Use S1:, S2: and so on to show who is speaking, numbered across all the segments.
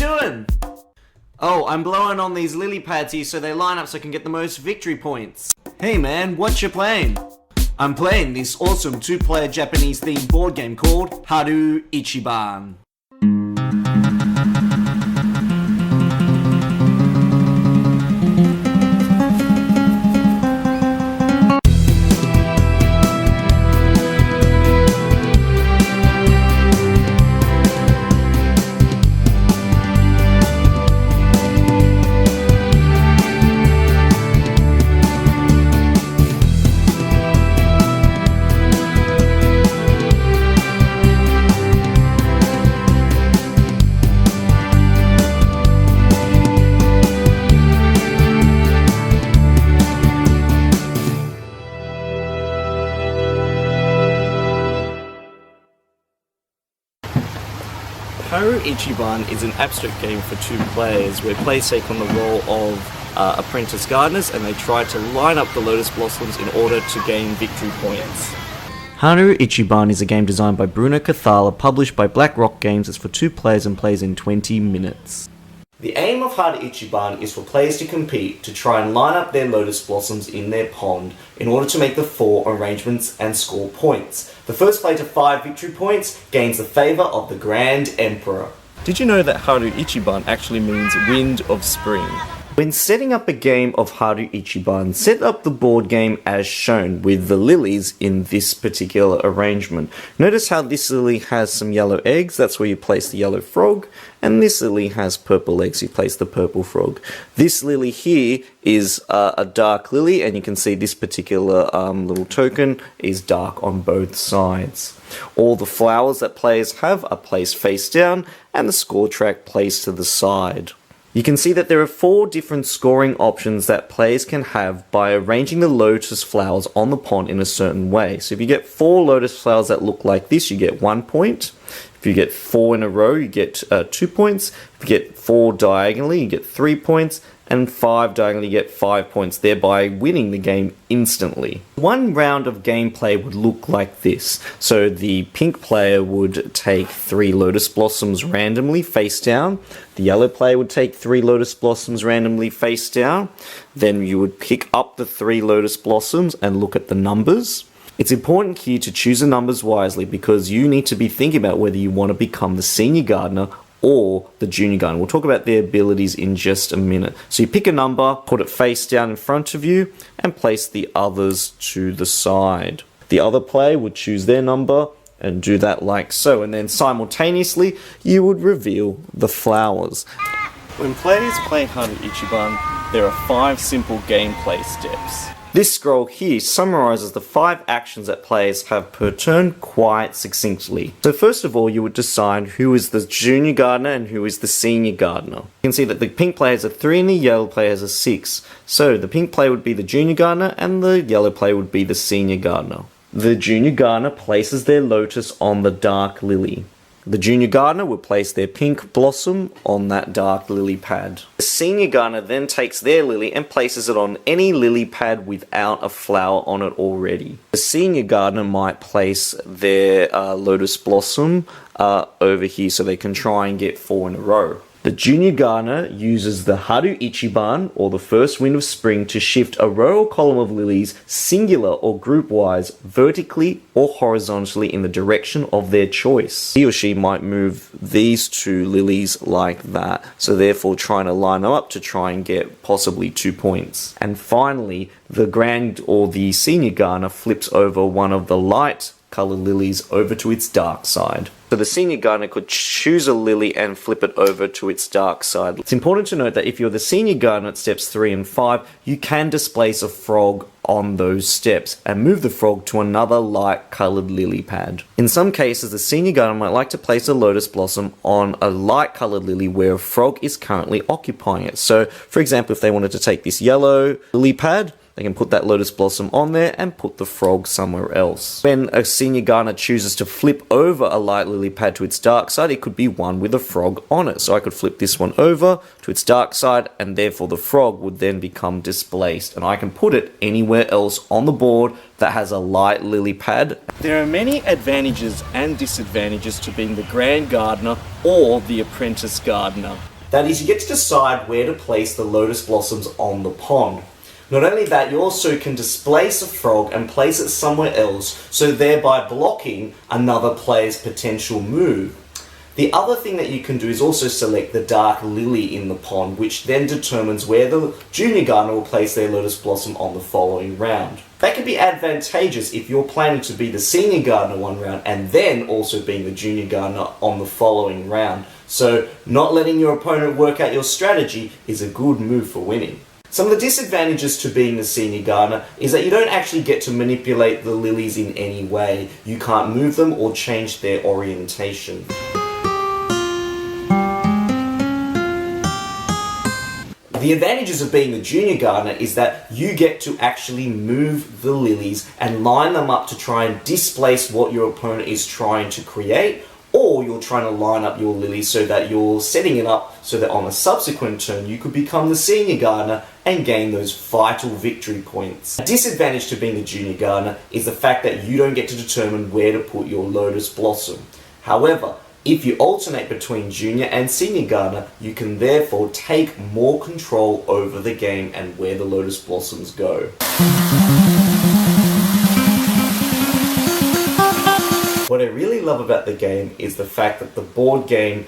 S1: doing? Oh, I'm blowing on these lily pads here so they line up so I can get the most victory points. Hey man, what you playing? I'm playing this awesome 2-player Japanese themed board game called Haru Ichiban. Haru Ichiban is an abstract game for 2 players where players take on the role of apprentice gardeners and they try to line up the lotus blossoms in order to gain victory points. Haru Ichiban is a game designed by Bruno, Cathala, published by Black Rock Games. It's for 2 players and plays in 20 minutes. The aim of Haru Ichiban is for players to compete to try and line up their lotus blossoms in their pond in order to make the 4 arrangements and score points. The first player to 5 victory points gains the favour of the Grand Emperor. Did you know that Haru Ichiban actually means wind of spring? When setting up a game of Haru Ichiban, set up the board game as shown with the lilies in this particular arrangement. Notice how this lily has some yellow eggs, that's where you place the yellow frog, and this lily has purple eggs, you place the purple frog. This lily here is a dark lily, and you can see this particular little token is dark on both sides. All the flowers that players have are placed face down, and the score track placed to the side. You can see that there are 4 different scoring options that players can have by arranging the lotus flowers on the pond in a certain way. So if you get 4 lotus flowers that look like this, you get 1 point. If you get 4 in a row, you get 2 points. If you get 4 diagonally, you get 3 points. And 5 diagonally, you get 5 points, thereby winning the game instantly. One round of gameplay would look like this. So the pink player would take 3 lotus blossoms randomly face down. The yellow player would take 3 lotus blossoms randomly face down. Then you would pick up the 3 lotus blossoms and look at the numbers. It's important here to choose the numbers wisely because you need to be thinking about whether you want to become the senior gardener or the junior gardener. We'll talk about their abilities in just a minute. So you pick a number, put it face down in front of you, and place the others to the side. The other player would choose their number and do that like so, and then simultaneously you would reveal the flowers. When players play Haru Ichiban, there are 5 simple gameplay steps. This scroll here summarizes the 5 actions that players have per turn quite succinctly. So first of all, you would decide who is the junior gardener and who is the senior gardener. You can see that the pink player has a 3 and the yellow player has a 6. So the pink player would be the junior gardener and the yellow player would be the senior gardener. The junior gardener places their lotus on the dark lily. The junior gardener will place their pink blossom on that dark lily pad. The senior gardener then takes their lily and places it on any lily pad without a flower on it already. The senior gardener might place their lotus blossom over here so they can try and get 4 in a row. The junior gardener uses the Haru Ichiban, or the first wind of spring, to shift a row or column of lilies, singular or group-wise, vertically or horizontally in the direction of their choice. He or she might move these 2 lilies like that, so therefore trying to line them up to try and get possibly 2 points. And finally, the grand or the senior gardener flips over one of the light coloured lilies over to its dark side. So the senior gardener could choose a lily and flip it over to its dark side. It's important to note that if you're the senior gardener at steps 3 and 5, you can displace a frog on those steps and move the frog to another light coloured lily pad. In some cases, the senior gardener might like to place a lotus blossom on a light coloured lily where a frog is currently occupying it. So, for example, if they wanted to take this yellow lily pad, they can put that lotus blossom on there and put the frog somewhere else. When a senior gardener chooses to flip over a light lily pad to its dark side, it could be one with a frog on it. So I could flip this one over to its dark side, and therefore the frog would then become displaced. And I can put it anywhere else on the board that has a light lily pad. There are many advantages and disadvantages to being the grand gardener or the apprentice gardener. That is, you get to decide where to place the lotus blossoms on the pond. Not only that, you also can displace a frog and place it somewhere else, so thereby blocking another player's potential move. The other thing that you can do is also select the dark lily in the pond, which then determines where the junior gardener will place their lotus blossom on the following round. That can be advantageous if you're planning to be the senior gardener one round and then also being the junior gardener on the following round. So not letting your opponent work out your strategy is a good move for winning. Some of the disadvantages to being the senior gardener is that you don't actually get to manipulate the lilies in any way. You can't move them or change their orientation. The advantages of being the junior gardener is that you get to actually move the lilies and line them up to try and displace what your opponent is trying to create, or you're trying to line up your lilies so that you're setting it up so that on a subsequent turn you could become the senior gardener and gain those vital victory points. A disadvantage to being the junior gardener is the fact that you don't get to determine where to put your lotus blossom. However, if you alternate between junior and senior gardener, you can therefore take more control over the game and where the lotus blossoms go. What I really love about the game is the fact that the board game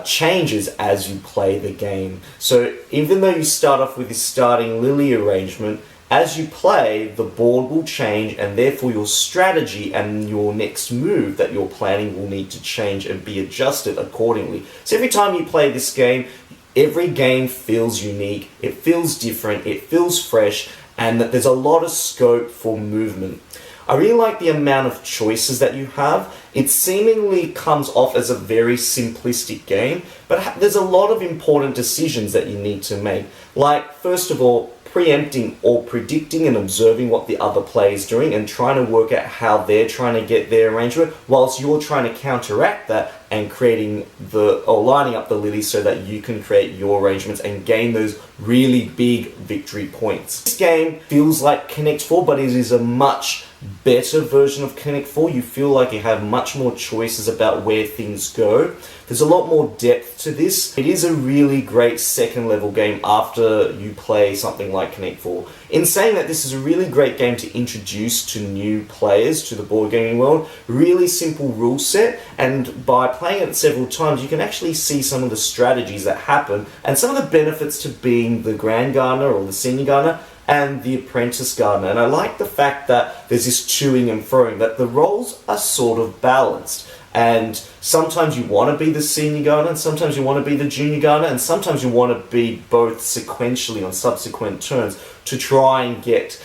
S1: changes as you play the game. So even though you start off with this starting lily arrangement, as you play, the board will change, and therefore your strategy and your next move that you're planning will need to change and be adjusted accordingly. So every time you play this game, every game feels unique, it feels different, it feels fresh, and that there's a lot of scope for movement. I really like the amount of choices that you have. It seemingly comes off as a very simplistic game, but there's a lot of important decisions that you need to make. Like, first of all, preempting or predicting and observing what the other player is doing and trying to work out how they're trying to get their arrangement, whilst you're trying to counteract that and lining up the lilies so that you can create your arrangements and gain those really big victory points. This game feels like Connect 4, but it is a much better version of Connect 4. You feel like you have much more choices about where things go. There's a lot more depth to this. It is a really great second level game after you play something like Connect 4. In saying that, this is a really great game to introduce to new players to the board gaming world. Really simple rule set, and by playing it several times you can actually see some of the strategies that happen and some of the benefits to being the Grand Gardener or the Senior Gardener and the Apprentice Gardener. And I like the fact that there's this toing and froing, that the roles are sort of balanced. And sometimes you want to be the Senior Gardener, and sometimes you want to be the Junior Gardener, and sometimes you want to be both sequentially on subsequent turns to try and get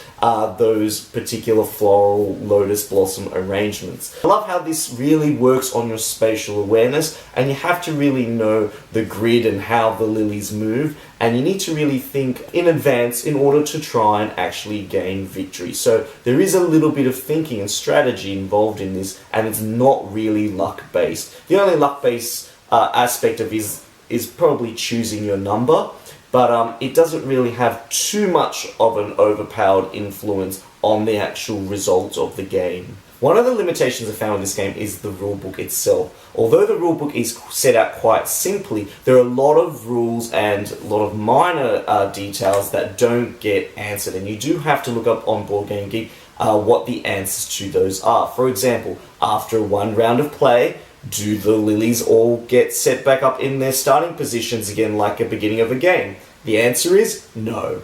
S1: those particular floral lotus blossom arrangements. I love how this really works on your spatial awareness, and you have to really know the grid and how the lilies move, and you need to really think in advance in order to try and actually gain victory. So there is a little bit of thinking and strategy involved in this, and it's not really luck-based. The only luck-based aspect of it is probably choosing your number, but it doesn't really have too much of an overpowered influence on the actual results of the game. One of the limitations I found with this game is the rulebook itself. Although the rulebook is set out quite simply, there are a lot of rules and a lot of minor details that don't get answered, and you do have to look up on Board Game Geek what the answers to those are. For example, after one round of play, do the lilies all get set back up in their starting positions again like a beginning of a game? The answer is no.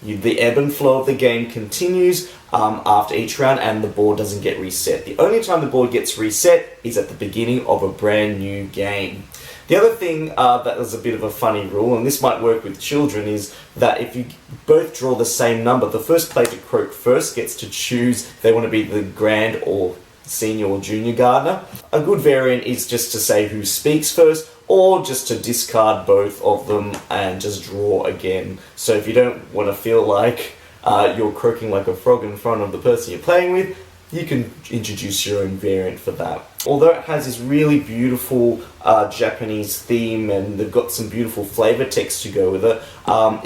S1: The ebb and flow of the game continues after each round, and the board doesn't get reset. The only time the board gets reset is at the beginning of a brand new game. The other thing that is a bit of a funny rule, and this might work with children, is that if you both draw the same number, the first player to croak first gets to choose if they want to be the Grand or Senior or Junior Gardener. A good variant is just to say who speaks first, or just to discard both of them and just draw again. So if you don't want to feel like you're croaking like a frog in front of the person you're playing with, you can introduce your own variant for that. Although it has this really beautiful Japanese theme and they've got some beautiful flavor text to go with it,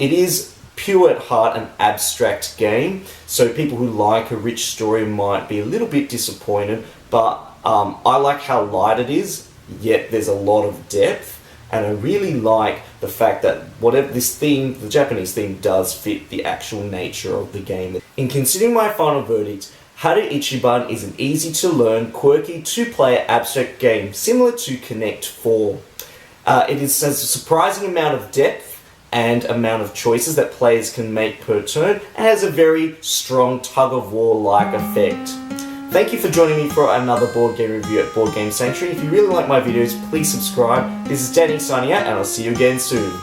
S1: it is pure at heart an abstract game, so people who like a rich story might be a little bit disappointed, but I like how light it is, yet there's a lot of depth, and I really like the fact that whatever this theme, the Japanese theme, does fit the actual nature of the game. In considering my final verdict, Haru Ichiban is an easy-to-learn, quirky, two-player abstract game similar to Connect 4. It has a surprising amount of depth and amount of choices that players can make per turn, and has a very strong tug-of-war-like effect. Thank you for joining me for another board game review at Board Game Sanctuary. If you really like my videos, please subscribe. This is Danny signing out, and I'll see you again soon.